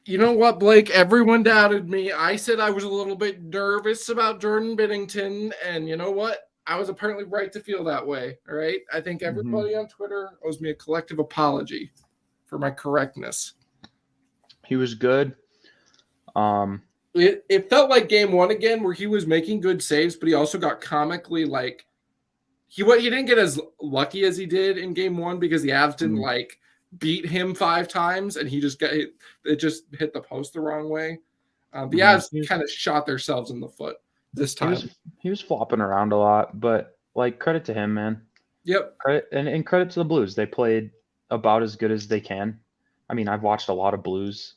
You know what, Blake? Everyone doubted me. I said I was a little bit nervous about Jordan Binnington, and you know what? I was apparently right to feel that way. All right. I think Mm-hmm. everybody on Twitter owes me a collective apology for my correctness. He was good. It felt like game one again, where he was making good saves, but he also got comically like he didn't get as lucky as he did in game one because the Avs didn't like beat him 5 times, and he just got it just hit the post the wrong way. The Avs kind of shot themselves in the foot this time. He was flopping around a lot, but like credit to him, man. Yep. Credit and credit to the Blues. They played about as good as they can. I mean, I've watched a lot of Blues.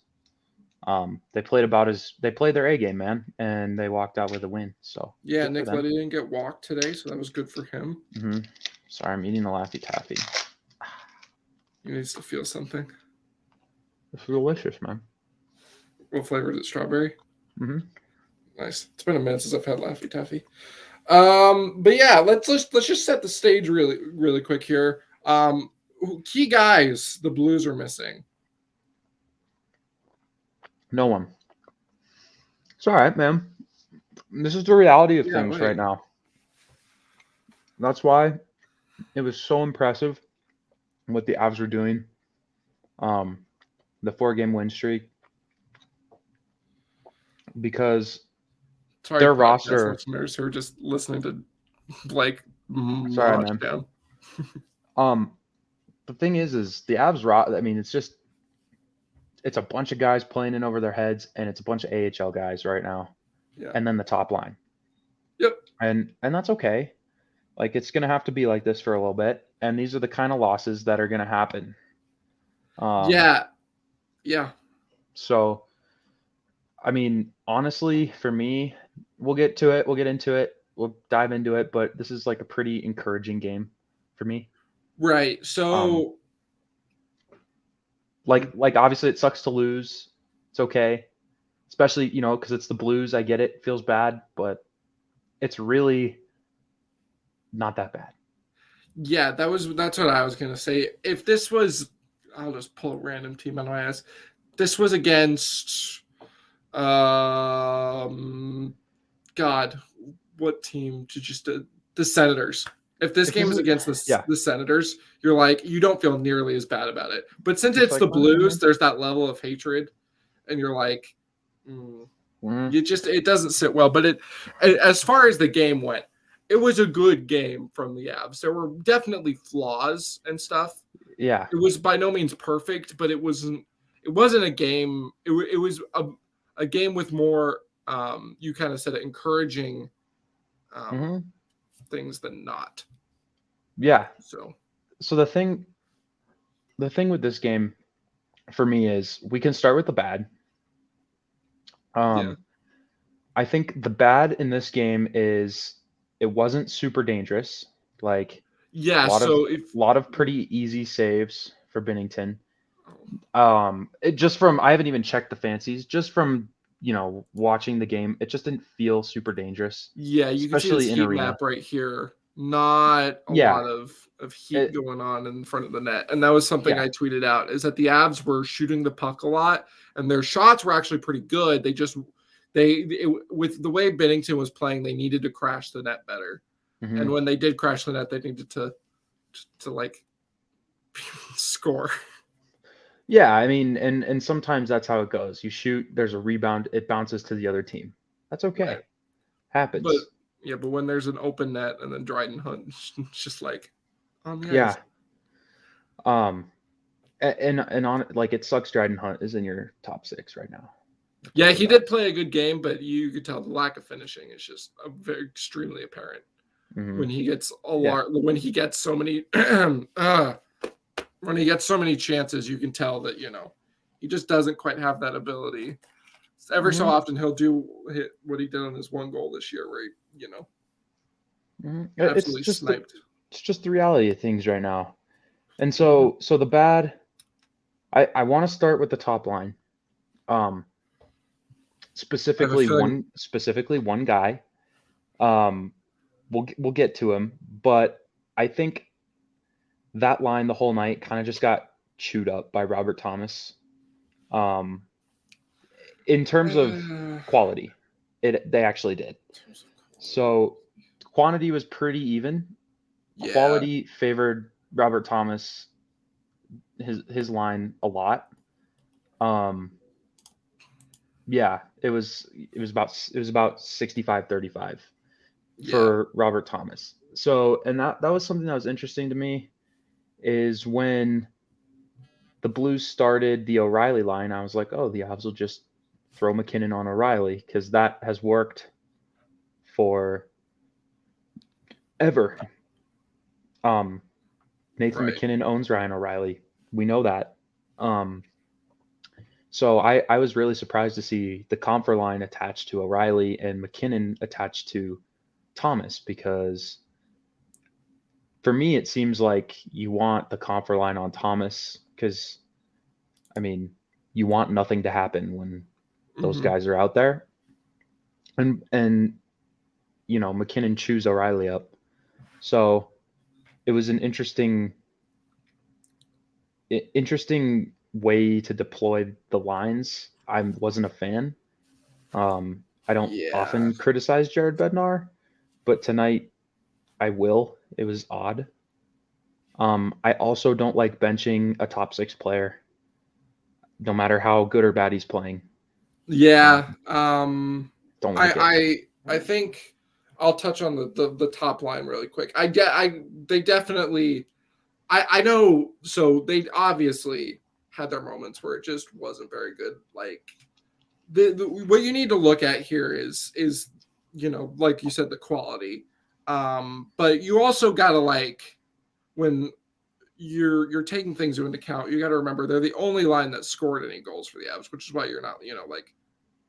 They played their A game, man, and they walked out with a win. So yeah, Nick Leddy didn't get walked today, so that was good for him. Mm-hmm. Sorry, I'm eating the Laffy Taffy. He needs to feel something. It's delicious, man. What flavor is it? Strawberry. Mm-hmm. Nice. It's been a minute since I've had Laffy Taffy. But yeah, let's just set the stage really quick here. Key guys the Blues are missing. No one. It's all right, man. This is the reality of things right now. That's why it was so impressive what the Avs were doing. The 4-game win streak. Because their roster. Listeners who are just listening to Blake. Sorry, man. Down. The thing is the Avs. I mean, it's a bunch of guys playing in over their heads, and it's a bunch of AHL guys right now. Yeah. And then the top line. Yep. And that's okay. Like, it's gonna have to be like this for a little bit, and these are the kind of losses that are gonna happen. Yeah. So, I mean, honestly, for me, we'll get to it. We'll get into it. We'll dive into it. But this is like a pretty encouraging game for me. Right. So, like obviously, it sucks to lose. It's okay, especially because it's the Blues. I get it. It feels bad, but it's really not that bad. Yeah, that's what I was gonna say. If this was, I'll just pull a random team out of my ass. This was against, God, what team? Just the Senators. If this game is against the Senators, you're like, you don't feel nearly as bad about it. But since it's the Blues, there's that level of hatred, and you're like, it doesn't sit well. But as far as the game went, it was a good game from the Avs. There were definitely flaws and stuff. Yeah, it was by no means perfect, but it wasn't a game. It was a game with more. You kind of said it, encouraging things than not. Yeah. So the thing with this game for me is we can start with the bad. I think the bad in this game is it wasn't super dangerous. Like a lot of pretty easy saves for Binnington. I haven't even checked the fancies. Just from watching the game, it just didn't feel super dangerous. Yeah, you can see this heat map right here. Not a lot of heat going on in front of the net. And that was something I tweeted out, is that the Avs were shooting the puck a lot, and their shots were actually pretty good. With the way Binnington was playing, they needed to crash the net better. Mm-hmm. And when they did crash the net, they needed to like score. Yeah, I mean, and sometimes that's how it goes. You shoot, there's a rebound, it bounces to the other team. That's okay. Right. Happens. But when there's an open net and then Dryden Hunt, it's just like on the ice. And on like it sucks. Dryden Hunt is in your top 6 right now. Yeah, he did play a good game, but you could tell the lack of finishing is just extremely apparent when he gets when he gets so many when he gets so many chances. You can tell that he just doesn't quite have that ability. Every so often he'll hit what he did on his 1 goal this year, where he absolutely sniped. It's just the reality of things right now. And so the bad, I want to start with the top line. Specifically one guy. We'll get to him, but I think that line the whole night kind of just got chewed up by Robert Thomas. In terms of quality, they actually did. So quantity was pretty even. Yeah. Quality favored Robert Thomas, his line a lot. Yeah, it was about 65-35 for Robert Thomas. So, and that was something that was interesting to me, is when the Blues started the O'Reilly line, I was like, oh, the Avs will just throw McKinnon on O'Reilly, because that has worked for ever. Nathan McKinnon owns Ryan O'Reilly. We know that. So I was really surprised to see the Comfer line attached to O'Reilly and McKinnon attached to Thomas, because for me it seems like you want the Comfer line on Thomas, because I mean, you want nothing to happen when those guys are out there. And you know, McKinnon chews O'Reilly up. So it was an interesting way to deploy the lines. I wasn't a fan. I don't often criticize Jared Bednar, but tonight I will. It was odd. I also don't like benching a top 6 player, no matter how good or bad he's playing. Yeah. Don't like it. I think I'll touch on the top line really quick. They definitely, I know. So they obviously had their moments where it just wasn't very good. Like what you need to look at here is you know, like you said, the quality. But you also gotta, like, when you're taking things into account, you got to remember they're the only line that scored any goals for the Avs, which is why you're not, you know, like,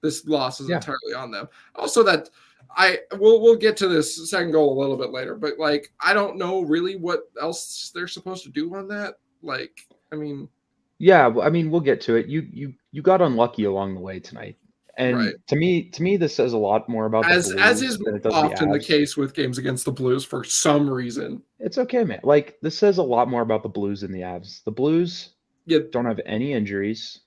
this loss is entirely on them. Also, that we'll get to this second goal a little bit later, but like, I don't know really what else they're supposed to do on that. Like, I mean, yeah, I mean, we'll get to it. You got unlucky along the way tonight. And to me, this says a lot more about the Blues as is than it does often the the case with games against the Blues for some reason. It's okay, man. Like, this says a lot more about the Blues than the Avs. The Blues don't have any injuries.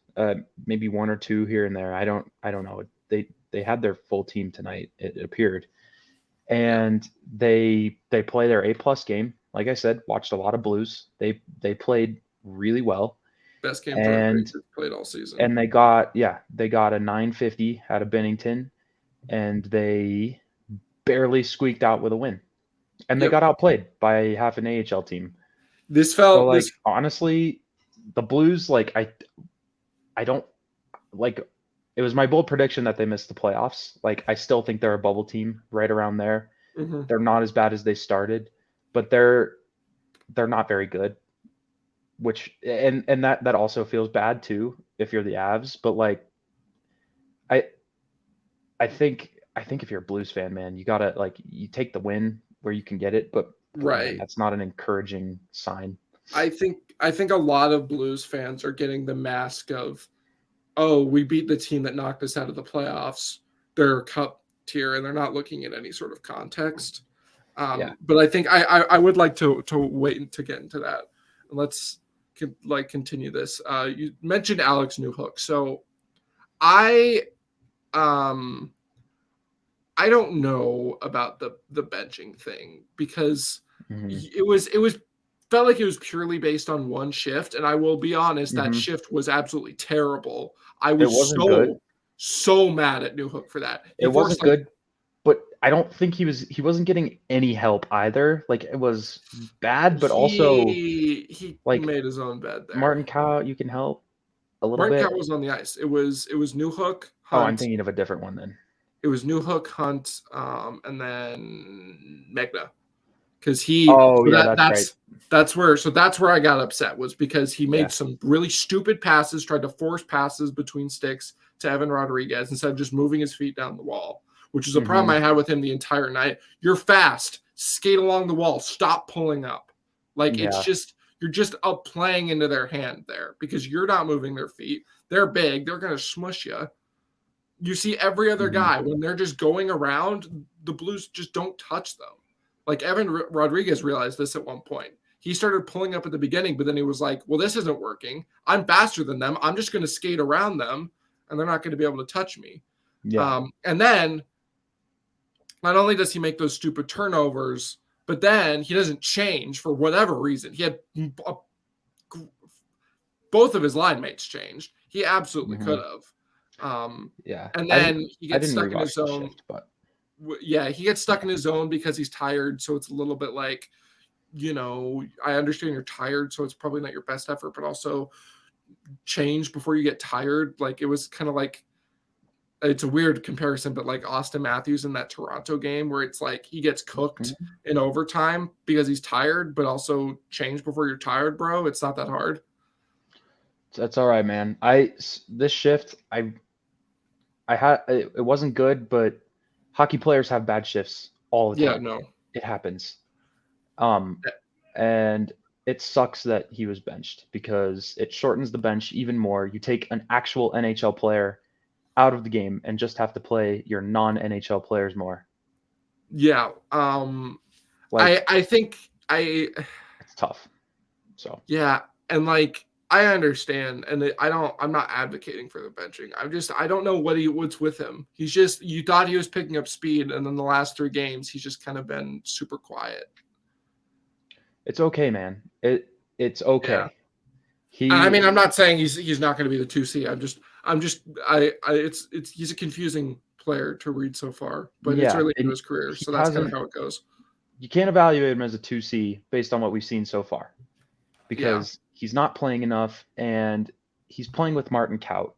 Maybe one or two here and there. I don't know. They had their full team tonight, it appeared. And they play their A+ game. Like I said, watched a lot of Blues. They played really well. Best game and played all season. And they got a 950 out of Bennington, and they barely squeaked out with a win. And they got outplayed by half an AHL team. This felt so, honestly, the Blues, like, I don't like. It was my bold prediction that they missed the playoffs. Like, I still think they're a bubble team right around there. They're not as bad as they started, but they're not very good. Which and that also feels bad too if you're the Avs. But like, I think if you're a Blues fan, man, you gotta, like, you take the win where you can get it, but man, that's not an encouraging sign. I think a lot of Blues fans are getting the mask of, oh, we beat the team that knocked us out of the playoffs. They're cup tier, and they're not looking at any sort of context. But I think I would like to wait to get into that. Let's continue this. You mentioned Alex Newhook, so I don't know about the benching thing, because it was felt like it was purely based on one shift, and I will be honest, that shift was absolutely terrible. I was so mad at Newhook for that. It wasn't good, but I don't think he wasn't getting any help either. Like, it was bad, but also he made his own bed there. Martin Cow, you can help a little bit. Martin Cow was on the ice. It was Newhook, Hunt. Oh, I'm thinking of a different one then. It was Newhook, Hunt, and then Megna. Because that's where I got upset, was because he made some really stupid passes, tried to force passes between sticks to Evan Rodriguez instead of just moving his feet down the wall, which is a problem I had with him the entire night. You're fast, skate along the wall, stop pulling up. Like, it's just, you're just up playing into their hand there, because you're not moving their feet. They're big, they're gonna smush you. You see every other guy, when they're just going around, the Blues just don't touch them. Like, Evan Rodriguez realized this at one point. He started pulling up at the beginning, but then he was like, well, this isn't working. I'm faster than them. I'm just going to skate around them. and they're not going to be able to touch me. Yeah. And then not only does he make those stupid turnovers, but then he doesn't change for whatever reason. He had both of his line mates changed. He absolutely could have. Yeah. And then he gets stuck in his zone. Shift, but yeah, he gets stuck in his zone because he's tired. So it's a little bit like, I understand you're tired, so it's probably not your best effort, but also change before you get tired. Like, it was kind of like, it's a weird comparison, but like Austin Matthews in that Toronto game where it's like he gets cooked in overtime because he's tired, but also change before you're tired, bro. It's not that hard. That's all right, man. This shift, it wasn't good, but hockey players have bad shifts all the time. Yeah, no. It happens. And it sucks that he was benched because it shortens the bench even more. You take an actual NHL player out of the game and just have to play your non-NHL players more. Yeah. I think it's tough. So yeah, and like I understand, and I'm not advocating for the benching. I don't know what's with him. You thought he was picking up speed, and then the last 3 games he's just kind of been super quiet. It's okay, man. It's okay. Yeah. I'm not saying he's not going to be the 2C. He's a confusing player to read so far, but it's early in his career, so that's kind of how it goes. You can't evaluate him as a 2C based on what we've seen so far, because he's not playing enough, and he's playing with Martin Kaut.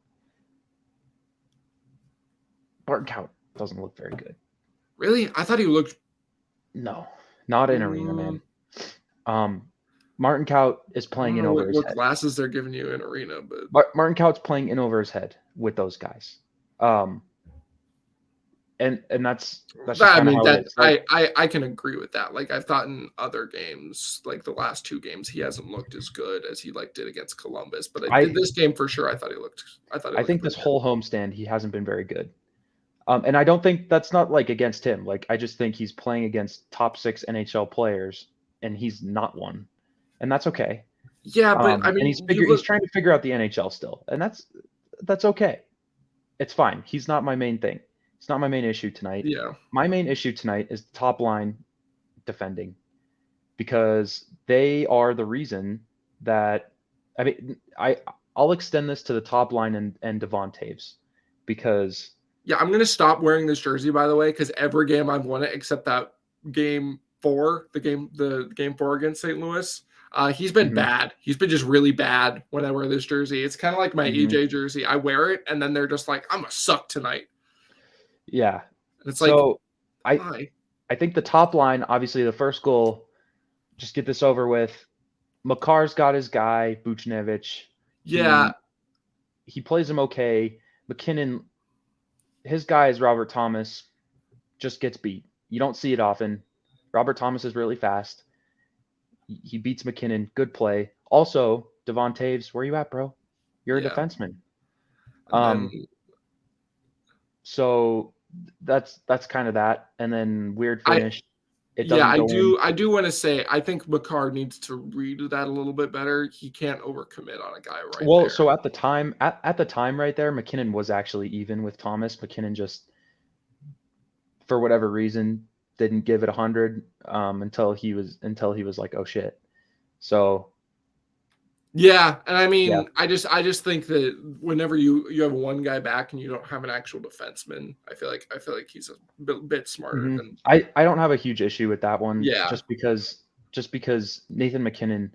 Martin Kaut doesn't look very good. Really? I thought he looked. No, not in arena, man. Martin Kaut is playing in over his head. What glasses they're giving you in arena, but Martin Kaut's playing in over his head with those guys. And that's just kind of how it is. I can agree with that. Like, I've thought in other games, like the last 2 games, he hasn't looked as good as he did against Columbus. But this game for sure, I think this whole homestand he hasn't been very good. And I don't think that's not like against him. Like, I just think he's playing against top 6 NHL players, and he's not one, and that's okay. Yeah, but I mean, he's trying to figure out the NHL still, and that's okay. It's fine. He's not my main thing. It's not my main issue tonight. Yeah. My main issue tonight is the top line defending, because they are the reason that I'll extend this to the top line and Devon Toews, because I'm gonna stop wearing this jersey, by the way, because every game I've won it except that game 4, the game 4 against St. Louis. He's been bad. He's been just really bad when I wear this jersey. It's kind of like my EJ jersey. I wear it, and then they're just like, I'm gonna suck tonight. Yeah. It's so I think the top line, obviously the first goal, just get this over with. Makar's got his guy, Buchnevich. Yeah. He plays him okay. McKinnon, his guy is Robert Thomas, just gets beat. You don't see it often. Robert Thomas is really fast. He beats McKinnon. Good play. Also, Devon Toews, where you at, bro? You're a defenseman. So that's kind of that. And then weird finish. I do want to say, I think Makar needs to read that a little bit better. He can't overcommit on a guy right there. Well, so at the time right there, McKinnon was actually even with Thomas. McKinnon just, for whatever reason, didn't give it 100 until he was like, oh shit. So yeah, and I mean, I just think that whenever you have one guy back and you don't have an actual defenseman, I feel like he's a bit smarter than. I don't have a huge issue with that one. Yeah. Just because Nathan McKinnon,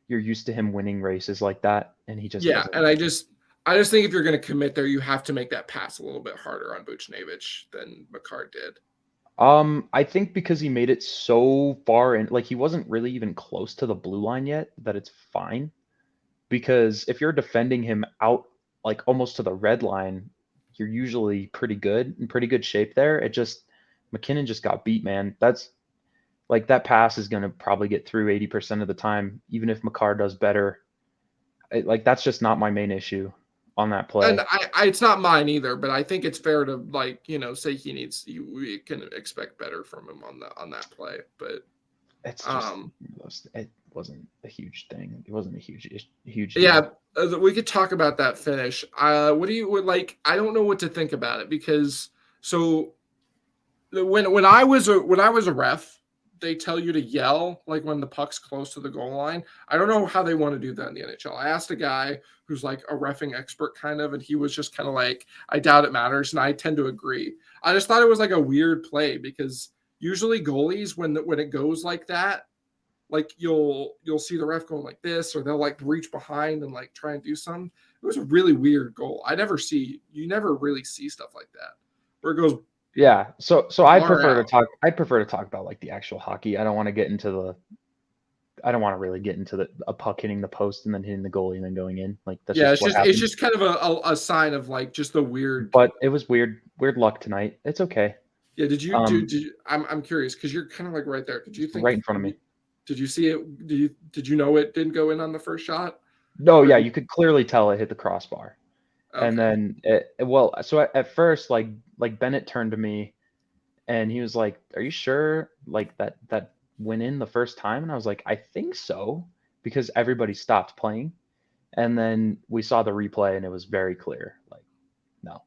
you're used to him winning races like that, and he just doesn't. And I just think if you're going to commit there, you have to make that pass a little bit harder on Buchnevich than Makar did. I think because he made it so far in, like, he wasn't really even close to the blue line yet, that it's fine. Because if you're defending him out like almost to the red line, you're usually pretty good, in pretty good shape there. McKinnon just got beat, man. That's like, that pass is going to probably get through 80% of the time, even if Makar does better. That's just not my main issue on that play. And it's not mine either, but I think it's fair to say we can expect better from him on that play. But It's just it wasn't a huge thing. It wasn't a huge Yeah, deal. we could talk about that finish. What do you like? I don't know what to think about it because so when I was a ref, they tell you to yell like when the puck's close to the goal line. I don't know how they want to do that in the NHL. I asked a guy who's like a reffing expert kind of, and he was just kind of like, I doubt it matters, and I tend to agree. I just thought it was like a weird play because usually goalies when it goes like that, like you'll see the ref going like this, or they'll like reach behind and like try and do something. It was a really weird goal. You never really see stuff like that where it goes. Yeah, so I prefer Out. to talk. I prefer to talk about like the actual hockey. I don't want to get into the. I don't want to really get into a puck hitting the post and then hitting the goalie and then going in. Like that's Yeah, just what happened. it's just kind of a sign of like just the weird. But it was weird luck tonight. It's okay. Yeah, did you I'm curious because you're kind of like right there. Did you think right in front of me? Did you see it? Did you know it didn't go in on the first shot? No, yeah, you could clearly tell it hit the crossbar. Okay. And then so at first like Bennett turned to me and he was like, "Are you sure like that went in the first time?" And I was like, "I think so," because everybody stopped playing. And then we saw the replay and it was very clear. Like, no,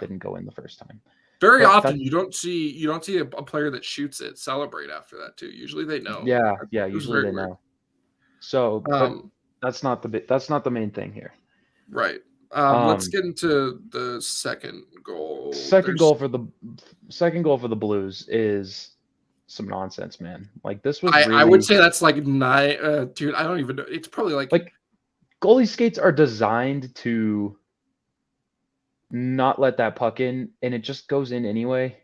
didn't go in the first time. Very often you don't see a player that shoots it celebrate after that too. Usually they know. Yeah, usually they know. So, but that's not the main thing here. Right. Let's get into the second goal. Second goal for the Blues is some nonsense, man. Like this was really. I would say that's like nine, dude. I don't even know. It's probably like goalie skates are designed to not let that puck in, and it just goes in anyway.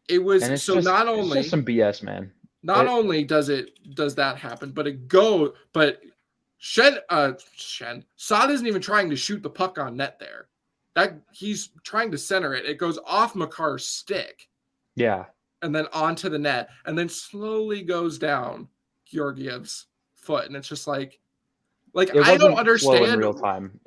It was and it's so just, not only it's just some BS, man. Not only does that happen, but Saad isn't even trying to shoot the puck on net there. That he's trying to center it. It goes off Makar's stick. Yeah. And then onto the net, and then slowly goes down Georgiev's foot, and it's just like I don't understand slow in real time.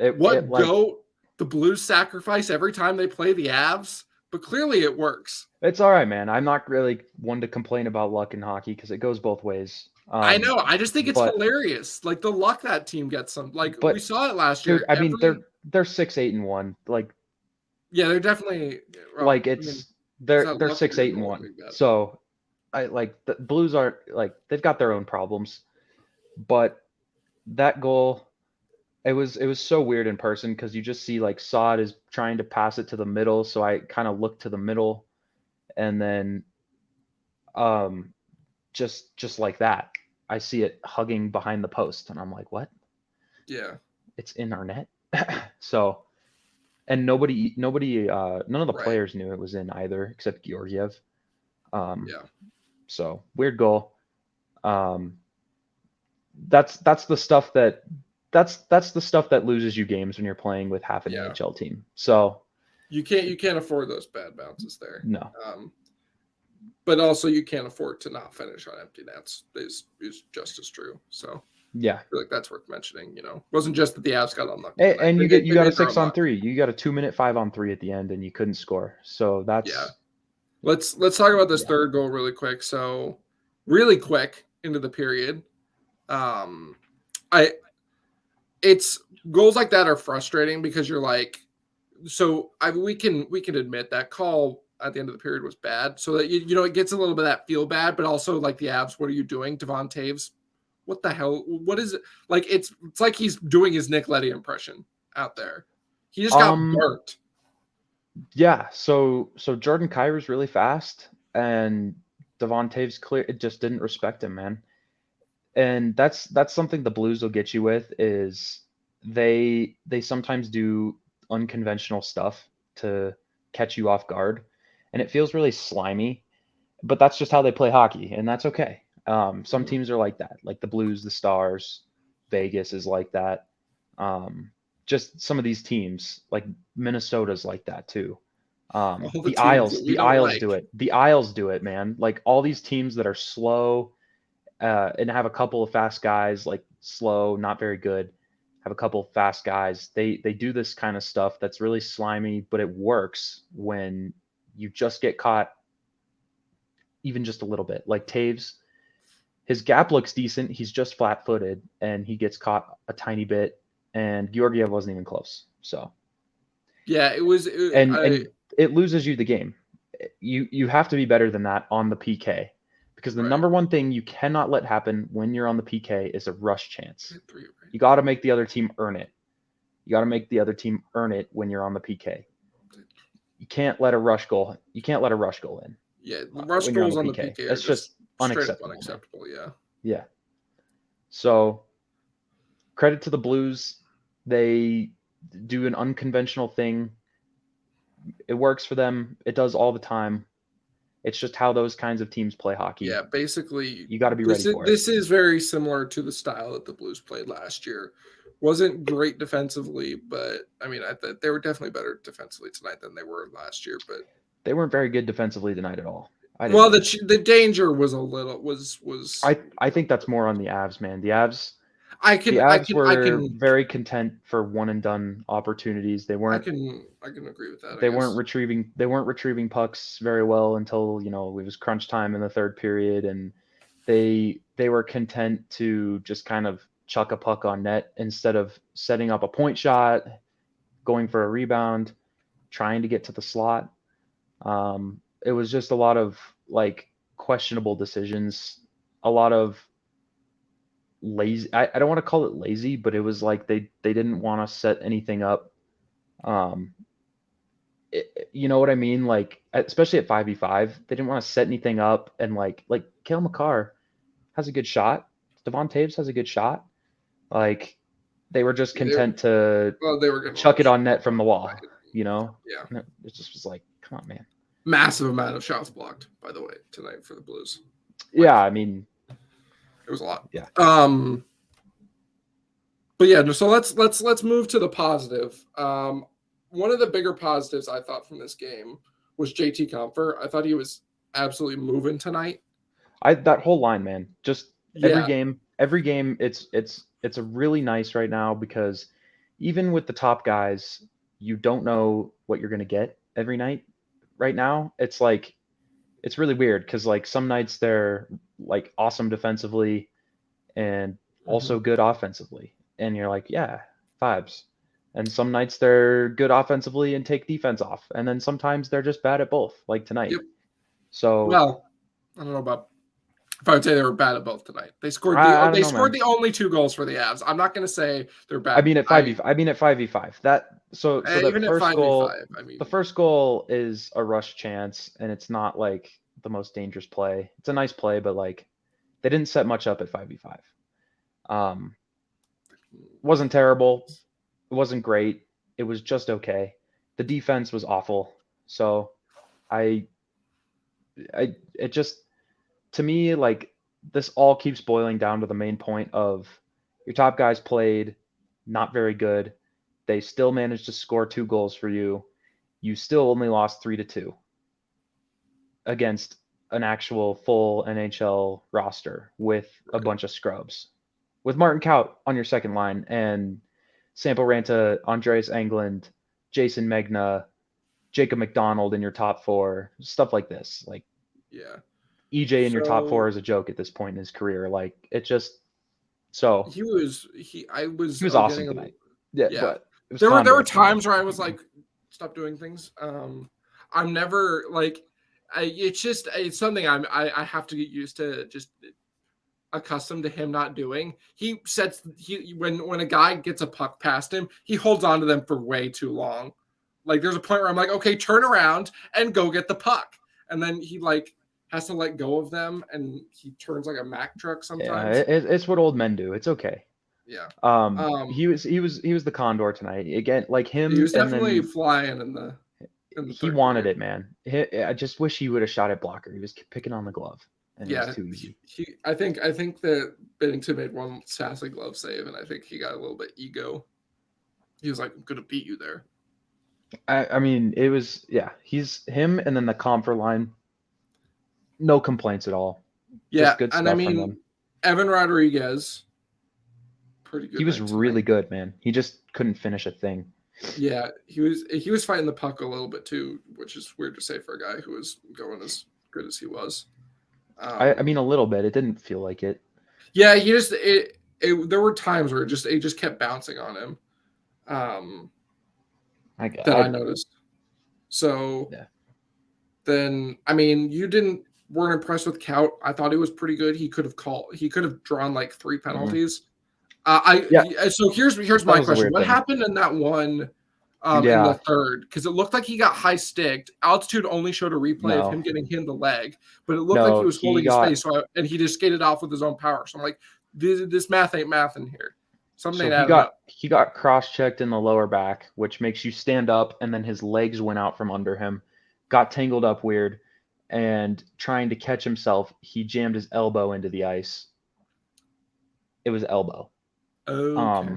The Blues sacrifice every time they play the Avs, but clearly it works. It's all right, man. I'm not really one to complain about luck in hockey because it goes both ways. I know. I just think it's hilarious. Like the luck that team gets some. Like we saw it last year. I mean, they're 6-8-1. Like, yeah, they're definitely like they're 6-8-1. So I like the Blues aren't like they've got their own problems, but that goal. It was so weird in person because you just see like Saad is trying to pass it to the middle, so I kind of look to the middle, and then just like that, I see it hugging behind the post, and I'm like, what? Yeah, it's in our net. So, and none of the players knew it was in either except Georgiev. Yeah. So weird goal. That's the stuff that. That's the stuff that loses you games when you're playing with half an NHL team. So you can't afford those bad bounces there. No. But also you can't afford to not finish on empty nets is just as true. So yeah, I feel like that's worth mentioning. It wasn't just that the Avs got unlucky. And you got a 6-on-3. You got a 2-minute 5-on-3 at the end, and you couldn't score. So that's Let's talk about this third goal really quick. So really quick into the period. It's goals like that are frustrating because you're like, we can admit that call at the end of the period was bad. So that it gets a little bit of that feel bad, but also like the Avs, what are you doing, Devon Taves? What the hell? What is it like? It's like he's doing his Nick Leddy impression out there. He just got burnt. Yeah. So Jordan Kyrie's really fast, and Devon Taves it just didn't respect him, man. And that's something the Blues will get you with is they sometimes do unconventional stuff to catch you off guard, and it feels really slimy, but that's just how they play hockey, and that's okay. Some teams are like that, like the Blues, the Stars, Vegas is like that. Just some of these teams, like Minnesota's like that too. The Isles do it. The Isles do it, man. Like all these teams that are slow and have a couple of fast guys, like slow, not very good, have a couple of fast guys. They do this kind of stuff that's really slimy, but it works when you just get caught even just a little bit. Like Taves, his gap looks decent. He's just flat-footed, and he gets caught a tiny bit, and Georgiev wasn't even close. So yeah, it was, and it loses you the game. You have to be better than that on the PK, because the number one thing you cannot let happen when you're on the PK is a rush chance. You got to make the other team earn it. You got to make the other team earn it when you're on the PK. You can't let a rush goal. You can't let a rush goal in. Yeah, the rush goals on the PK That's just unacceptable. Unacceptable. Man. Yeah. So credit to the Blues. They do an unconventional thing. It works for them. It does all the time. It's just how those kinds of teams play hockey. Yeah, basically, you got to be ready for it. This is very similar to the style that the Blues played last year. Wasn't great defensively, but I mean, they were definitely better defensively tonight than they were last year. But they weren't very good defensively tonight at all. Well, the danger was a little was. I think that's more on the Avs, man. The Avs. The Avs were very content for one and done opportunities. They weren't. I can agree with that. They weren't retrieving pucks very well until it was crunch time in the third period, and they were content to just kind of chuck a puck on net instead of setting up a point shot, going for a rebound, trying to get to the slot. It was just a lot of questionable decisions, a lot of lazy. I don't want to call it lazy, but it was like they didn't want to set anything up. You know what I mean? Especially at 5v5, they didn't want to set anything up, and Cale Makar has a good shot. Devon Taves has a good shot. They were just content to chuck it on net from the wall, Yeah. And it just was like, come on, man. Massive amount of shots blocked, by the way, tonight for the Blues. Yeah, I mean, it was a lot. Yeah. But yeah, so let's move to the positive. One of the bigger positives I thought from this game was JT Compher. I thought he was absolutely moving tonight. That whole line, man. Just every game, it's a really nice right now, because even with the top guys, you don't know what you're going to get every night. Right now, it's really weird, because some nights they're awesome defensively and also good offensively, and you're like, yeah, vibes. And some nights they're good offensively and take defense off, and then sometimes they're just bad at both, like tonight. Yep. So, well, I don't know about if I would say they were bad at both tonight. They scored the only 2 goals for the Avs. I'm not going to say they're bad. I mean at 5v5. So even the first goal, the first goal is a rush chance, and it's not the most dangerous play. It's a nice play, but they didn't set much up at 5v5. Wasn't terrible. It wasn't great. It was just okay. The defense was awful. So it just, to me, this all keeps boiling down to the main point of your top guys played not very good. They still managed to score 2 goals for you. You still only lost 3-2 against an actual full NHL roster with a bunch of scrubs. With Martin Kaut on your second line, and Sampo Ranta, Andreas Englund, Jason Megna, Jacob McDonald in your top 4, stuff like this. EJ in your top 4 is a joke at this point in his career. It just he was awesome tonight. But there were times where I was like, stop doing things. I'm never it's something I have to get used to, just accustomed to him not doing. When a guy gets a puck past him, he holds on to them for way too long. There's a point where I'm like, okay, turn around and go get the puck, and then he has to let go of them, and he turns like a Mack truck sometimes. Yeah, it's what old men do. It's okay. Yeah. He was the condor tonight again. Him. He was definitely flying in the he wanted it, man. I just wish he would have shot at blocker. He was picking on the glove, and it was too easy. I think that Binnington made one sassy glove save, and I think he got a little bit ego. He was like, I'm gonna beat you there. I mean, it was he's him, and then the Compher line. No complaints at all. Yeah, just good stuff from them. Evan Rodriguez, pretty good. He was really good, man. He just couldn't finish a thing. Yeah, he was fighting the puck a little bit too, which is weird to say for a guy who was going as good as he was. I mean, a little bit. It didn't feel like it. Yeah, he just there were times where it just kept bouncing on him. I noticed. So then, I mean, weren't impressed with Kaut. I thought he was pretty good. He could have drawn like 3 penalties. So here's my question. What happened in that one in the third? Because it looked like he got high sticked. Altitude only showed a replay of him getting hit in the leg, but it looked like he was holding his face, and he just skated off with his own power. So I'm like, this math ain't math in here. Something he got cross-checked in the lower back, which makes you stand up, and then his legs went out from under him, got tangled up weird, and trying to catch himself, he jammed his elbow into the ice. It was elbow. Okay.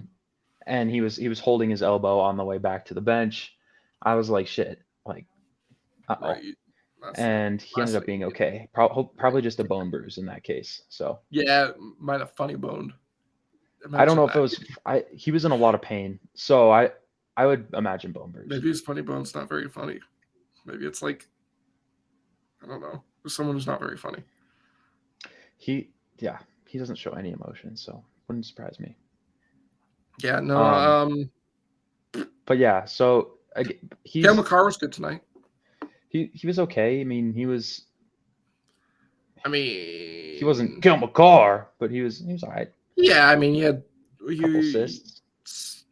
And he was holding his elbow on the way back to the bench. I was like, shit, like, right. And he ended up being okay. Probably just a bone bruise in that case. So yeah, might have funny boned. I don't know if it was. He was in a lot of pain, so I would imagine bone bruise. Maybe his funny bone's not very funny. Maybe it's like, I don't know, someone who's not very funny. He doesn't show any emotion, so wouldn't surprise me. Yeah, no. But yeah, so Makar was good tonight. He was okay. I mean, he wasn't Kel Makar, but he was all right. Yeah, I mean, he had a couple assists.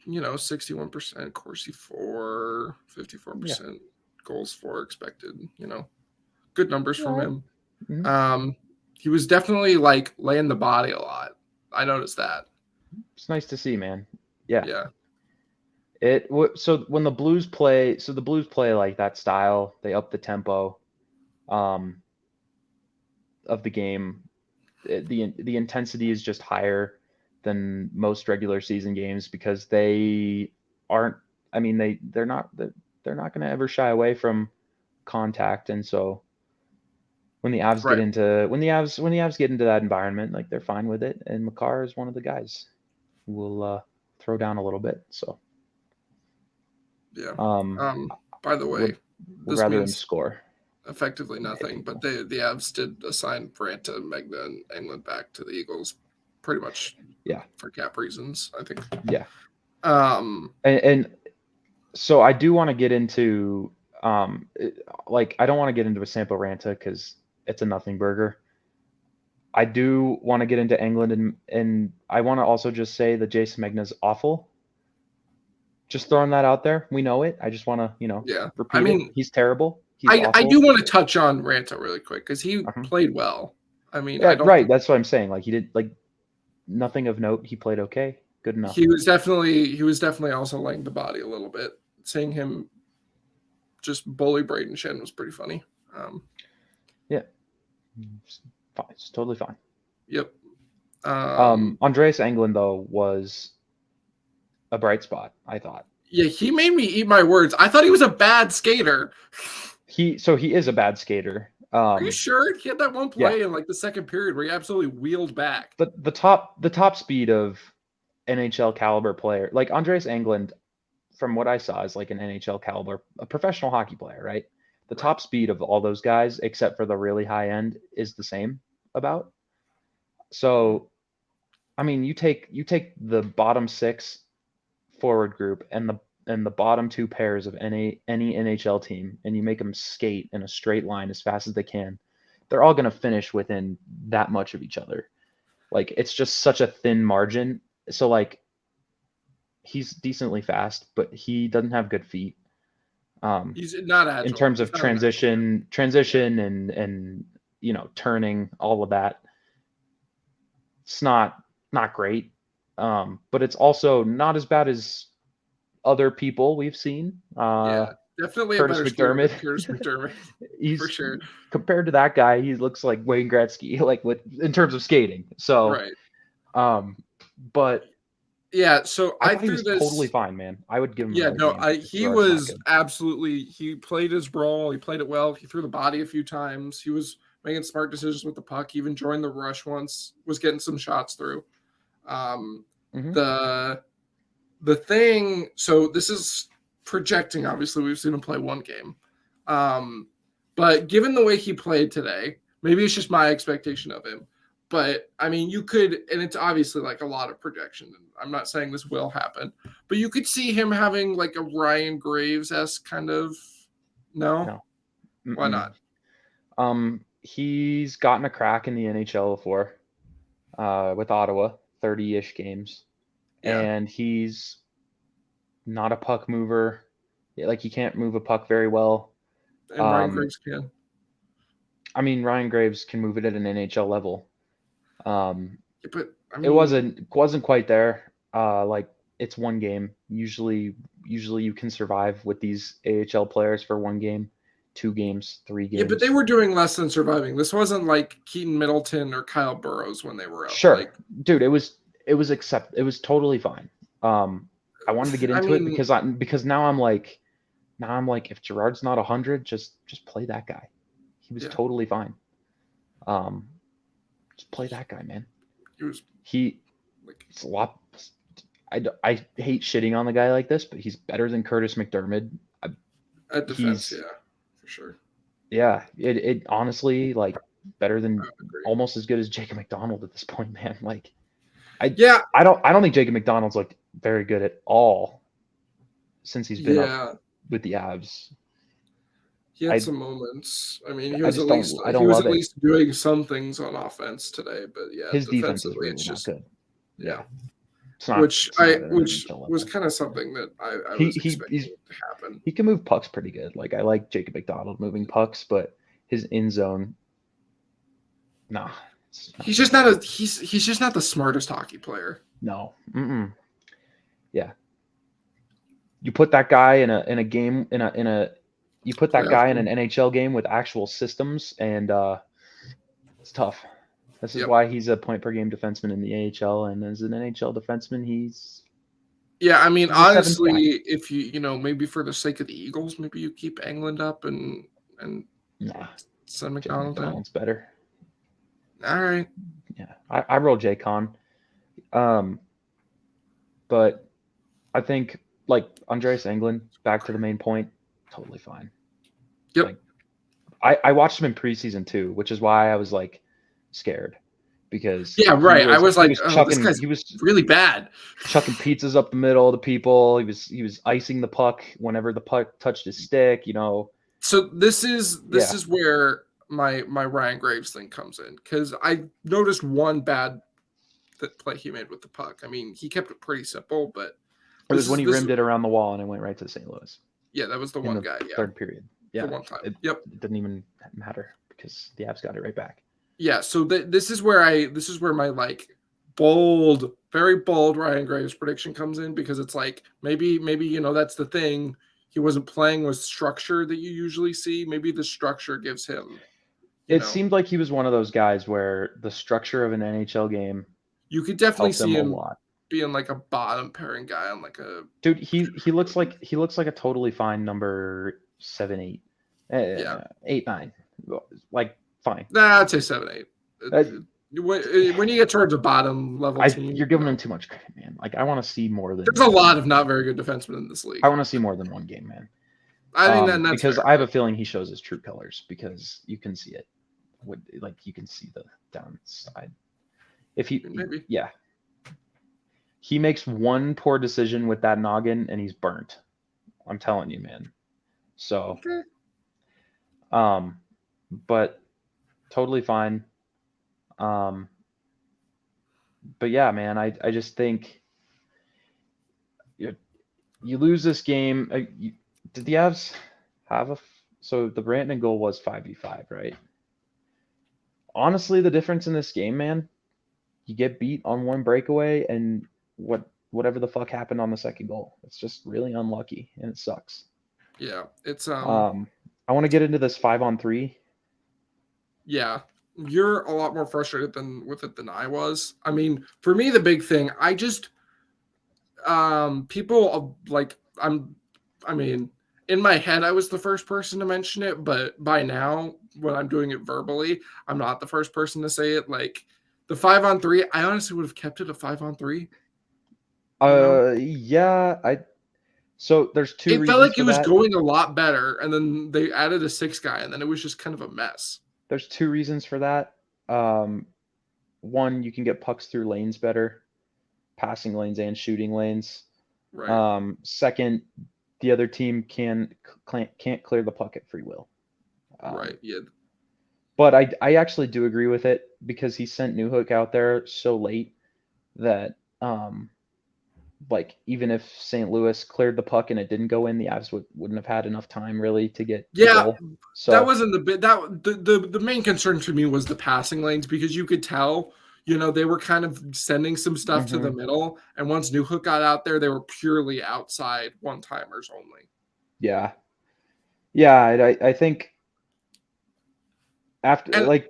61% Corsi for 54% goals for expected. Good numbers from him. Mm-hmm. He was definitely like laying the body a lot. I noticed that. It's nice to see, man. Yeah. Yeah. So when the Blues play like that style, they up the tempo of the game. The intensity is just higher than most regular season games because they aren't. I mean, they're not going to ever shy away from contact, and so when the Avs get into when the Avs get into that environment, like they're fine with it. And Makar is one of the guys who will throw down a little bit. So yeah. By the way, would rather him score. Effectively nothing, but the Avs did assign Vranta, Megna, and Englund back to the Eagles, pretty much. Yeah. For cap reasons, I think. Yeah. And so I do want to get into I don't want to get into a Sampo Ranta because it's a nothing burger. I do want to get into Englund and I want to also just say that Jason Megna's awful. Just throwing that out there. We know it. I just want to, repeat it. He's terrible. I do want to touch on Ranta really quick because he played well. I mean, That's what I'm saying. Like he did nothing of note. He played okay. Good enough. He was definitely also laying the body a little bit. Seeing him just bully Braden Shen was pretty funny. Yeah. Fine. It's totally fine. Yep. Andreas Englund though was a bright spot, I thought. Yeah, he made me eat my words. I thought he was a bad skater. He is a bad skater. Are you sure? He had that one play in like the second period where he absolutely wheeled back. The top speed of NHL caliber player, like Andreas Englund, from what I saw, is like an NHL caliber, a professional hockey player, right? The top speed of all those guys, except for the really high end, is the same about. So, I mean, you take the bottom 6 forward group and the bottom 2 pairs of any NHL team, and you make them skate in a straight line as fast as they can. They're all going to finish within that much of each other. Like it's just such a thin margin. So like he's decently fast, but he doesn't have good feet. He's not agile in terms of transition and turning, all of that. It's not great. But it's also not as bad as other people we've seen. Definitely Curtis McDermott. Curtis McDermott. For sure. Compared to that guy, he looks like Wayne Gretzky, like in terms of skating. So, but yeah, so I thought he was totally fine, man. I would give him. Yeah, no, he was absolutely. He played his role. He played it well. He threw the body a few times. He was making smart decisions with the puck. He even joined the rush once. Was getting some shots through. The thing. So this is projecting. Obviously, we've seen him play one game. But given the way he played today, Maybe it's just my expectation of him. But I mean, you could, and it's obviously like a lot of projection. I'm not saying this will happen, but you could see him having like a Ryan Graves-esque kind of. No. Why not? He's gotten a crack in the NHL before, with Ottawa, 30-ish games, and he's not a puck mover. Like, he can't move a puck very well. And Ryan Graves can. I mean, Ryan Graves can move it at an NHL level. But I mean, it wasn't quite there. Like, it's one game. Usually you can survive with these AHL players for one game, 2 games, 3 games. Yeah, but they were doing less than surviving. This wasn't like Keaton Middleton or Kyle Burrows when they were up. Sure, dude, it was totally fine. I wanted to get into it because now I'm like, if Gerard's not 100, just play that guy. He was totally fine. Just play that guy, man. It's a lot. I hate shitting on the guy like this, but he's better than Curtis McDermott. At defense, for sure. Yeah, it honestly, like, better than, almost as good as Jacob McDonald at this point, man. Like, I don't think Jacob McDonald's looked very good at all since he's been up with the Avs. He had some moments. I mean, he was at least doing some things on offense today, but his defense is really not good. Yeah. Which was kind of something that I was expecting to happen. He can move pucks pretty good. Like, I like Jacob McDonald moving pucks, but his in zone, nah. He's just not he's just not the smartest hockey player. No. Yeah. You put that guy in a game you put that guy in an NHL game with actual systems, and it's tough. This is why he's a point per game defenseman in the AHL, and as an NHL defenseman, he's. Yeah, I mean, honestly, if you maybe for the sake of the Eagles, maybe you keep Englund up and send McDonald down. McDonald's better. All right. Yeah, I roll J-Con. But I think, like, Andreas Englund, back to the main point, totally fine. Yep. Like, I watched him in preseason too, which is why I was like scared, because I was like, this guy's really bad, chucking pizzas up the middle of the people. He was icing the puck whenever the puck touched his stick. So this is where my Ryan Graves thing comes in, because I noticed one bad play he made with the puck. I mean, he kept it pretty simple, but it was when he rimmed it around the wall and it went right to St. Louis. Yeah, that was the one guy. Yeah, third period. Yeah, the one time. It didn't even matter because the Avs got it right back. Yeah, so this is where my like bold, very bold Ryan Graves prediction comes in, because it's like maybe that's the thing. He wasn't playing with structure that you usually see. Maybe the structure gives him. It seemed like he was one of those guys where the structure of an NHL game. You could definitely see him being like a bottom pairing guy on like a. Dude, he looks like a totally fine number 7-8, 8-9, like fine. Nah, I'd say 7-8. When you get towards a bottom level team, you're giving him too much credit, man. Like, I want to see more than. There's a lot of not very good defensemen in this league. I want to see more than one game, man. I think that's because fair. I have a feeling he shows his true colors, because you can see it. Like, you can see the downside. If he, maybe. Yeah. He makes one poor decision with that noggin and he's burnt. I'm telling you, man. So, but totally fine. But yeah, man, I just think you lose this game. Did the Avs have so the Brandon goal was 5v5, right? Honestly, the difference in this game, man, you get beat on one breakaway, and whatever the fuck happened on the second goal, it's just really unlucky and it sucks. Yeah, it's I want to get into this 5-on-3. Yeah, you're a lot more frustrated with it than I was. I mean, for me, the big thing, I just people like I mean, in my head, I was the first person to mention it, but by now, when I'm doing it verbally, I'm not the first person to say it. Like, the 5-on-3, I honestly would have kept it a 5-on-3. Yeah, so there's two. It felt like it was going a lot better, and then they added a 6th guy, and then it was just kind of a mess. There's two reasons for that. One, you can get pucks through lanes better, passing lanes and shooting lanes. Right. Second, the other team can't clear the puck at free will. Right. Yeah. But I actually do agree with it because he sent Newhook out there so late that like even if St. Louis cleared the puck and it didn't go in, the Avs wouldn't have had enough time really to get the goal. So that wasn't the bit that the main concern for me was the passing lanes, because you could tell, they were kind of sending some stuff to the middle, and once Newhook got out there, they were purely outside one-timers only. Yeah. Yeah, I think after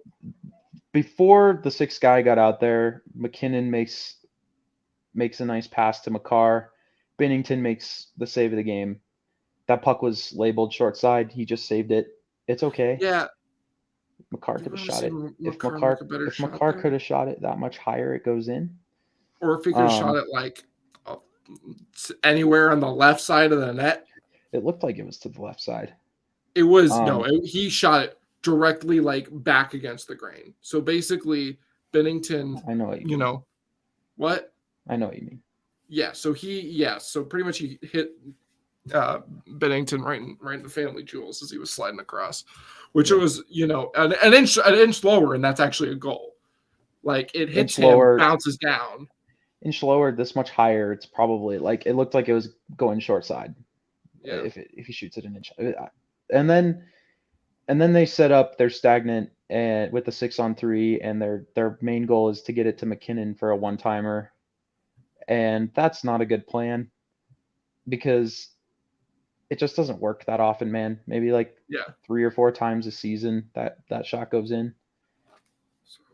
before the sixth guy got out there, McKinnon makes a nice pass to Makar. Binnington makes the save of the game. That puck was labeled short side. He just saved it. It's okay. Yeah. Makar could have shot it. If Makar could have shot it that much higher, it goes in. Or if he could have shot it like anywhere on the left side of the net. It looked like it was to the left side. It was he shot it directly like back against the grain. So basically, Binnington. I know what you mean. What? I know what you mean. Yeah. So so pretty much he hit Binnington right in the family jewels as he was sliding across, which it was an inch lower, and that's actually a goal. Like it hits him, bounces down. Inch lower, this much higher. It's probably like it looked like it was going short side. Yeah. If he shoots it an inch, and then they set up their stagnant and with the 6-on-3, and their main goal is to get it to McKinnon for a one-timer, and that's not a good plan because it just doesn't work that often, man. Maybe like 3 or 4 times a season that shot goes in,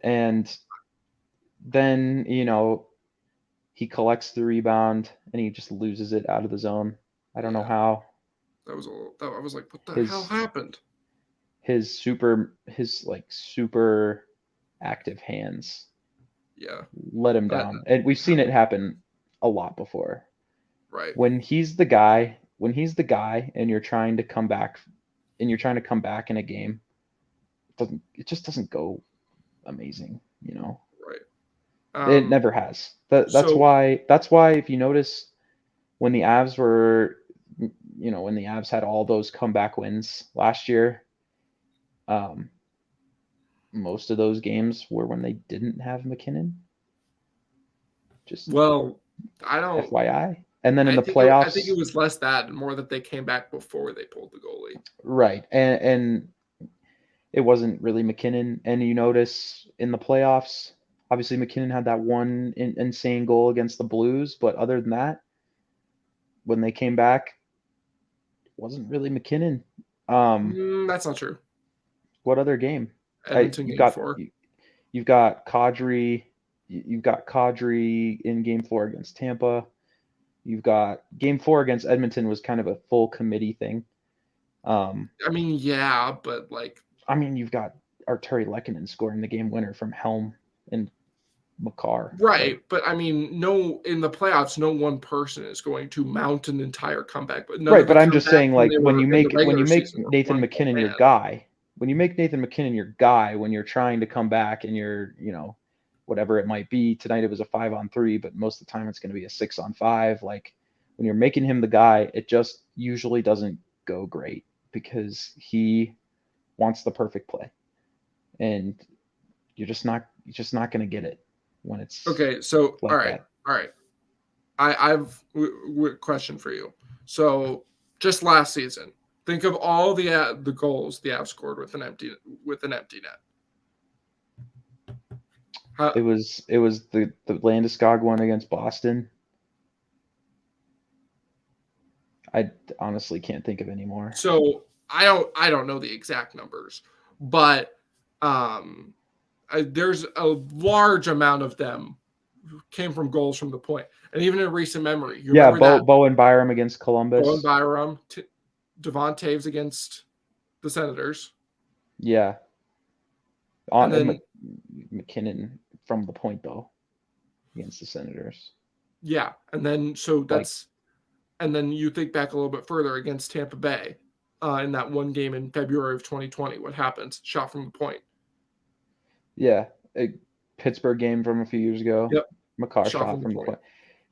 and then he collects the rebound and he just loses it out of the zone. I don't know how. I was like, what the hell happened? His super active hands let him down. And we've seen it happen a lot before. Right. When he's the guy and you're trying to come back in a game, it just doesn't go amazing, Right. It never has. That's why if you notice when the Avs were when the Avs had all those comeback wins last year, most of those games were when they didn't have McKinnon. Just I don't. FYI. And then in the playoffs, I think it was less that and more that they came back before they pulled the goalie. Right, and it wasn't really McKinnon. And you notice in the playoffs, obviously McKinnon had that one insane goal against the Blues, but other than that, when they came back, it wasn't really McKinnon. That's not true. What other game? Edmonton game 4. You've got Kadri. You've got Kadri in game 4 against Tampa. You've got game 4 against Edmonton was kind of a full committee thing. I mean, yeah, but you've got Arturi Lehkonen scoring the game winner from Helm and Makar. Right, but I mean, in the playoffs, no one person is going to mount an entire comeback. But right, but I'm just saying, like when you make Nathan McKinnon your guy, when you're trying to come back and you're whatever it might be. Tonight it was a 5-on-3, but most of the time it's going to be a 6-on-5. Like when you're making him the guy, it just usually doesn't go great because he wants the perfect play, and you're just not going to get it when it's okay. So all right. I've a question for you. So just last season, think of all the goals the Avs scored with an empty net. It was the Landeskog one against Boston. I honestly can't think of any more. So I don't know the exact numbers, but there's a large amount of them came from goals from the point, and even in recent memory, Bo and Byram against Columbus. Bo and Byram, Devon Taves against the Senators. Yeah, and then McKinnon from the point though against the Senators. Yeah, and then and then you think back a little bit further against Tampa Bay in that one game in February of 2020. What happens? Shot from the point. Yeah, a Pittsburgh game from a few years ago. Yep. Makar Shot shot from the from the point. point.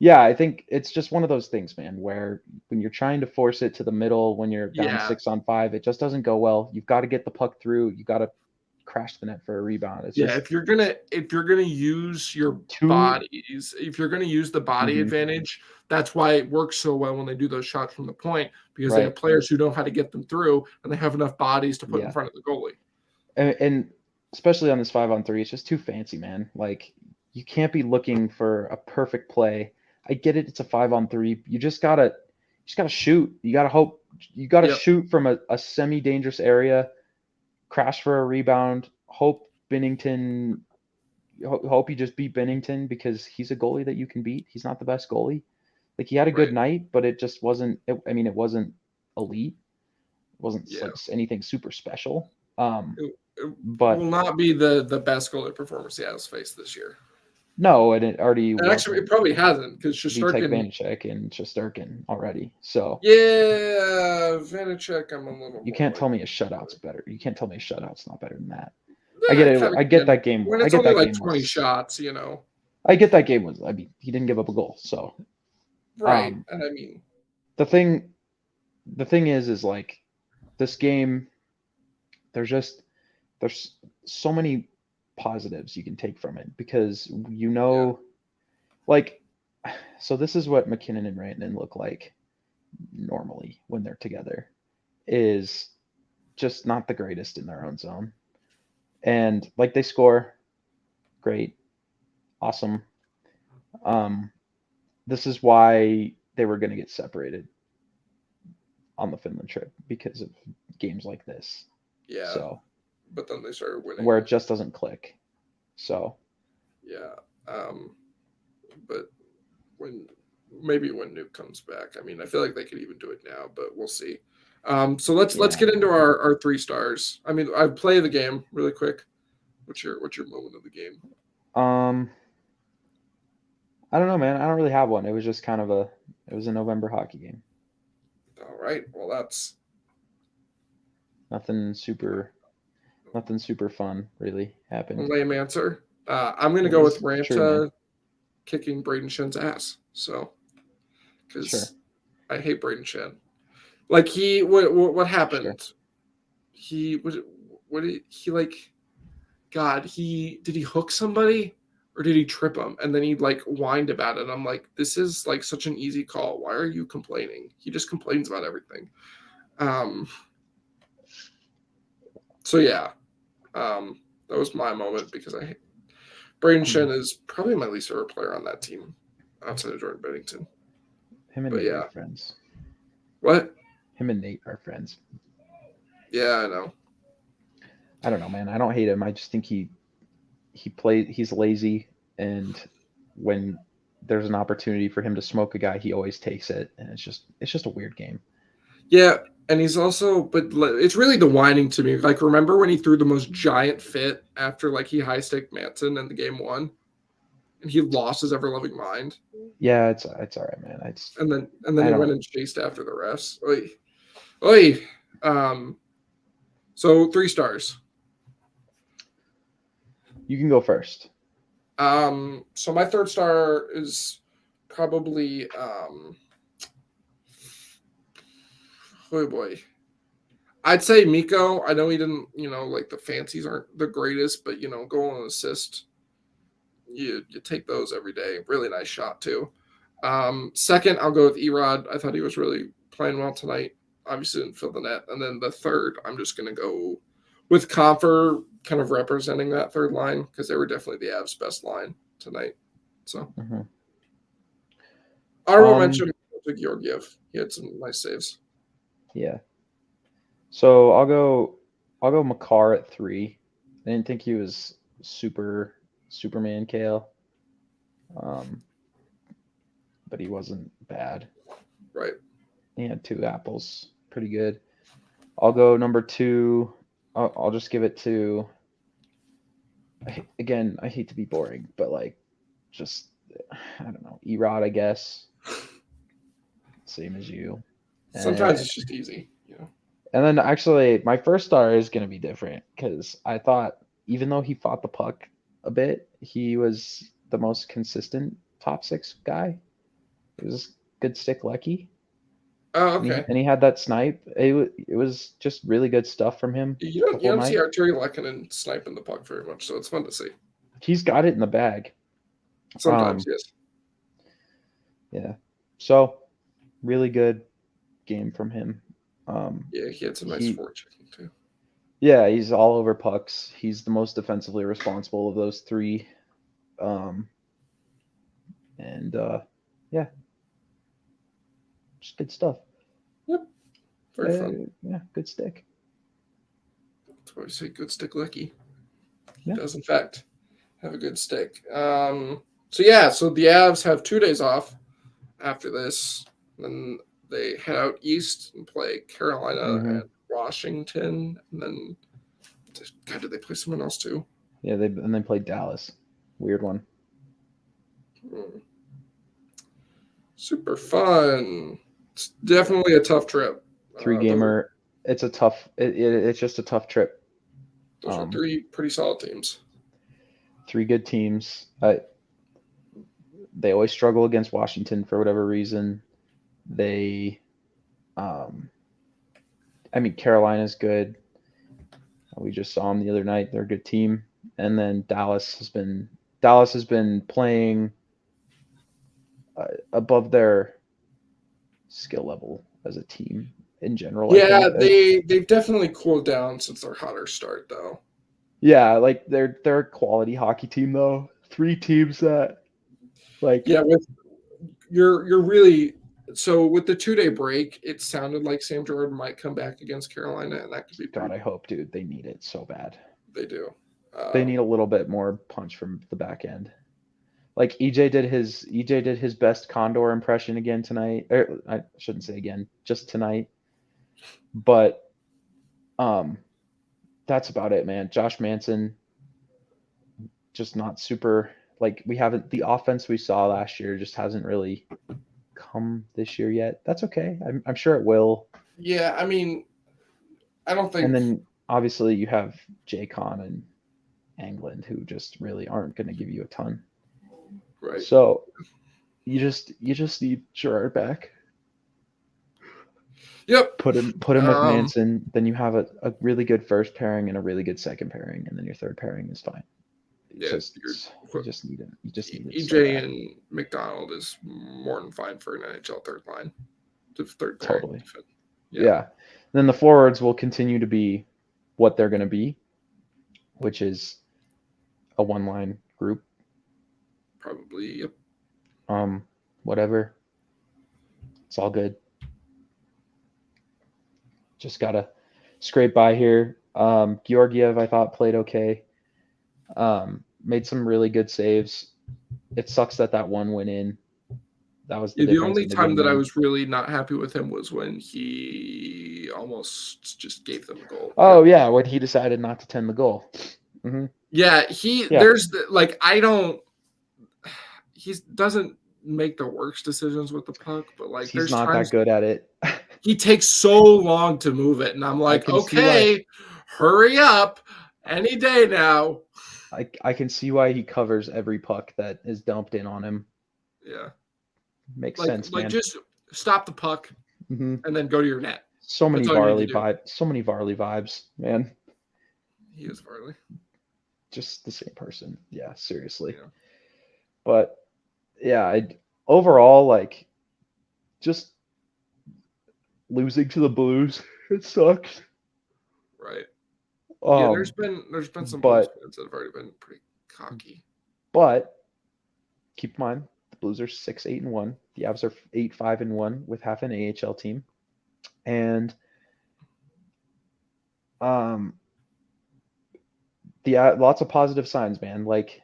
Yeah, I think it's just one of those things, man, where when you're trying to force it to the middle when you're down 6-on-5, it just doesn't go well. You've got to get the puck through. You got to crash the net for a rebound. It's just if you're gonna use your bodies, if you're gonna use the body advantage, that's why it works so well when they do those shots from the point, because they have players who know how to get them through and they have enough bodies to put in front of the goalie. And especially on this 5-on-3, it's just too fancy, man. Like, you can't be looking for a perfect play. I get it, it's a 5-on-3. You just gotta shoot. You gotta hope. You gotta shoot from a semi-dangerous area, crash for a rebound. Hope you just beat Bennington because he's a goalie that you can beat. He's not the best goalie. Like, he had a good night, but it just wasn't. It wasn't elite. It wasn't like anything super special. But will not be the best goalie performance Seattle's faced this year. No, and it already. And actually, it probably hasn't because Vitek Vanacek and Shesterkin already. So yeah, Vanacek, I'm a little. You can't tell me a shutout's better. You can't tell me a shutout's not better than that. I get it. I get that game. When it's only like 20 shots, you know. I get that game was. I mean, he didn't give up a goal, so. Right, and I mean. The thing is like, this game. There's so many positives you can take from it because like, so this is what McKinnon and Rantanen look like normally when they're together, is just not the greatest in their own zone. And like, they score great, awesome. This is why they were going to get separated on the Finland trip, because of games like this. Yeah. So, but then they started winning where it just doesn't click. So. Yeah. But when Nuke comes back, I mean, I feel like they could even do it now, but we'll see. So let's get into our 3 stars. I mean, I play the game really quick. What's your moment of the game? I don't know, man. I don't really have one. It was just kind of a November hockey game. All right. Well, that's nothing super fun really happened. Lame answer. I'm going to go with Ranta kicking Braden Shen's ass. So, because I hate Braden Shen. Like, what happened? Sure. He did he hook somebody or did he trip him? And then he like whined about it. I'm like, this is like such an easy call. Why are you complaining? He just complains about everything. So yeah, that was my moment because Braden Shen is probably my least favorite player on that team outside of Jordan Bennington. Him and Nate are friends. What? Him and Nate are friends. Yeah, I know. I don't know, man. I don't hate him. I just think he's lazy, and when there's an opportunity for him to smoke a guy, he always takes it, and it's just a weird game. Yeah, and he's also, but it's really the whining to me. Like, remember when he threw the most giant fit after like he high sticked Manson in the game 1, and he lost his ever loving mind. Yeah, it's all right, man. And then he went and chased after the refs. Oy. So 3 stars. You can go first. So my 3rd star is probably oh boy. I'd say Mikko. I know he didn't, like the fancies aren't the greatest, but goal and assist, you take those every day. Really nice shot too. 2nd, I'll go with Erod. I thought he was really playing well tonight. Obviously didn't fill the net. And then the 3rd, I'm just gonna go with Compher, kind of representing that 3rd line, because they were definitely the Avs' best line tonight. So I will mention Georgiev. He had some nice saves. Yeah. So I'll go Makar at 3. I didn't think he was Superman Kale. But he wasn't bad. Right. He had 2 apples. Pretty good. I'll go number 2. I'll just give it to, again, I hate to be boring, but like, just, I don't know, Erod, I guess. Same as you. Sometimes it's just easy, And then actually, my 1st star is going to be different because I thought even though he fought the puck a bit, he was the most consistent top 6 guy. It was good stick lucky. Oh, okay. And he had that snipe. It was just really good stuff from him. You don't see Arturi Lehkonen sniping the puck very much, so it's fun to see. He's got it in the bag. Sometimes, yes. Yeah. So, really good game from him. Yeah, he had some nice forechecking too. Yeah, he's all over pucks. He's the most defensively responsible of those 3. Yeah, just good stuff. Yep, very fun. Yeah, good stick. That's why we say good stick Licky. He does, in fact, have a good stick. So the Avs have 2 days off after this. Then they head out east and play Carolina and Washington. And then, God, did they play someone else too? Yeah, they played Dallas. Weird one. Super fun. It's definitely a tough trip. 3-gamer. It's a tough. It's just a tough trip. Those are 3 pretty solid teams. 3 good teams. They always struggle against Washington for whatever reason. Carolina's good. We just saw them the other night. They're a good team. And then Dallas has been playing above their skill level as a team in general. Yeah, they've definitely cooled down since their hotter start, though. Yeah, like they're a quality hockey team, though. 3 teams that, like, you're really. So with the 2-day break, it sounded like Sam Jordan might come back against Carolina, and that could be. God, I hope, dude. They need it so bad. They do. They need a little bit more punch from the back end. Like EJ did his best Condor impression again tonight. I shouldn't say again, just tonight. But that's about it, man. Josh Manson, just not super. Like, the offense we saw last year just hasn't really come this year yet. That's okay. I'm sure it will. Yeah, I mean, I don't think. And then obviously you have J-Con and England, who just really aren't going to give you a ton. Right. So you just need Gerard back. Yep. Put him with Manson. Then you have a really good first pairing and a really good second pairing, and then your third pairing is fine. Yeah, you just need it. You just need it. EJ so and McDonald is more than fine for an NHL third line. Third pairing. Totally. Yeah. Then the forwards will continue to be what they're going to be, which is a one-line group. Probably. Yep. Whatever. It's all good. Just gotta scrape by here. Georgiev, I thought, played okay. Made some really good saves. It sucks that one went in. That was the only time that I was really not happy with him was when he almost just gave them a goal. Oh yeah, when he decided not to tend the goal. Mm-hmm. Yeah, there's I don't. He doesn't make the worst decisions with the puck, but he's not that good at it. He takes so long to move it, and I'm like, okay, hurry up, any day now. I can see why he covers every puck that is dumped in on him. Yeah, makes sense, man. Just stop the puck and then go to your net. So many Varley vibes, man. He is Varley. Just the same person. Yeah, seriously. Yeah. But yeah, overall, just losing to the Blues, it sucks. Right. Yeah, there's been some Blues fans that have already been pretty cocky. But keep in mind, the Blues are 6-8-1. The Avs are 8-5-1 with half an AHL team, and lots of positive signs, man. Like,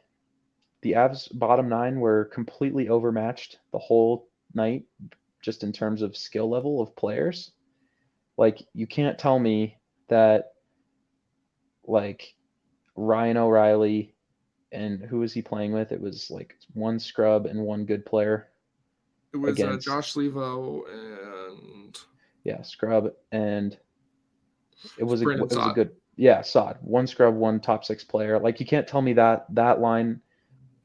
the Avs bottom 9 were completely overmatched the whole night, just in terms of skill level of players. Like, you can't tell me that, like, Ryan O'Reilly and who was he playing with? It was like one scrub and one good player. It was Josh Levo and scrub, and it was a good Yeah, Sod. One scrub, one top 6 player. Like, you can't tell me that line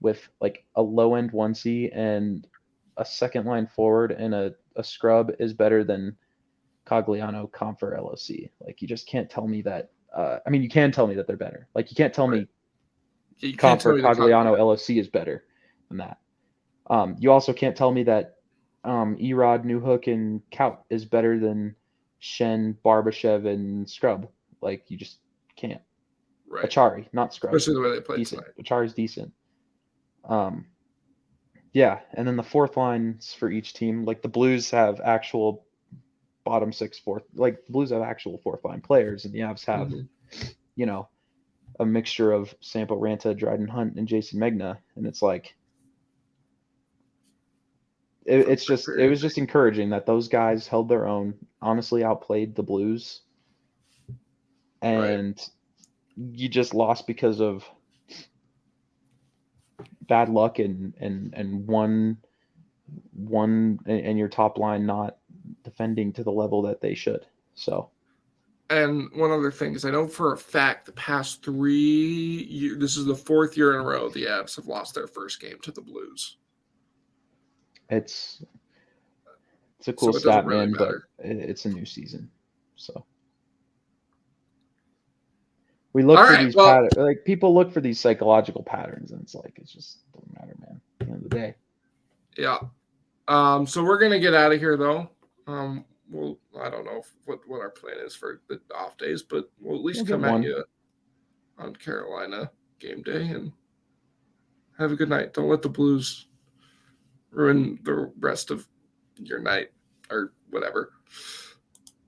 with like a low end 1C and a second line forward and a scrub is better than Cogliano, Comfer, LOC. Like, you just can't tell me that. I mean, you can tell me that they're better. Like, you can't tell me you can't tell Comfer, me Cogliano, LOC is better than that. You also can't tell me that Erod, Newhook, and Kaut is better than Shen, Barbashev, and Scrub. Like, you just can't. Right. Achari, not Scrub. Especially the way they played decent. tonight. Achari's decent. Yeah, and then the fourth lines for each team, like the Blues have actual bottom 6 fourth, like the Blues have actual fourth line players, and the Avs have, you know, a mixture of Sampo Ranta, Dryden Hunt, and Jason Megna, and it's like, it was just encouraging that those guys held their own, honestly outplayed the Blues, and you just lost because of bad luck and one and your top line not defending to the level that they should. So, and one other thing is, I know for a fact the past 3 years, this is the 4th year in a row the Avs have lost their first game to the Blues. It's a cool stat, really, man, but it's a new season, so we look for these patterns. Like, people look for these psychological patterns, and it's like, it just doesn't matter, man. At the end of the day. Yeah. So we're gonna get out of here though. Well, I don't know what our plan is for the off days, but we'll at least come at you on Carolina game day and have a good night. Don't let the Blues ruin the rest of your night or whatever.